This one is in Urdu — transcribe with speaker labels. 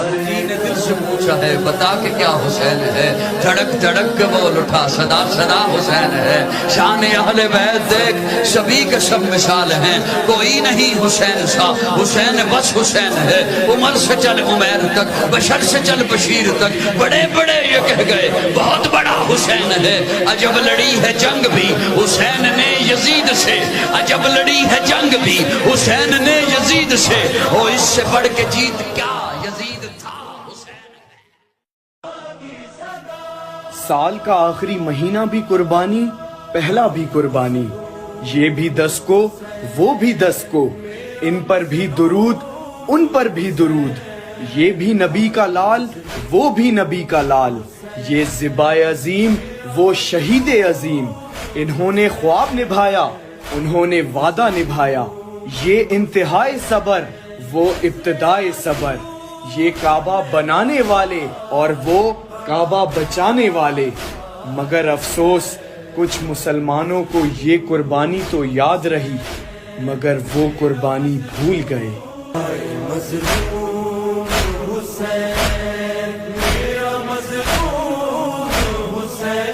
Speaker 1: علی نے دل سے پوچھا ہے بتا کہ کیا حسین ہے، دھڑک دھڑک کے بول اٹھا صدا صدا حسین ہے۔ شان اہل بیت دیکھ سبھی کے سب مثال ہیں، کوئی نہیں حسین سا، حسین بس حسین ہے۔ عمر سے چل عمیر تک، بشر سے چل بشیر تک، بڑے بڑے یہ کہہ گئے بہت بڑا حسین ہے۔ عجب لڑی ہے جنگ بھی حسین نے یزید سے، عجب لڑی ہے جنگ بھی حسین نے یزید سے، او اس سے بڑھ کے جیت کیا یزید تھا حسین۔
Speaker 2: سال کا آخری مہینہ بھی قربانی، پہلا بھی قربانی، یہ بھی 10 کو وہ بھی 10 کو، ان پر بھی درود ان پر بھی درود، یہ بھی نبی کا لال وہ بھی نبی کا لال، یہ ذبح عظیم وہ شہید عظیم، انہوں نے خواب نبھایا انہوں نے وعدہ نبھایا، یہ انتہائے صبر وہ ابتدائے صبر، یہ کعبہ بنانے والے اور وہ کعبہ بچانے والے، مگر افسوس کچھ مسلمانوں کو یہ قربانی تو یاد رہی مگر وہ قربانی بھول گئے۔
Speaker 3: مظلوم حسین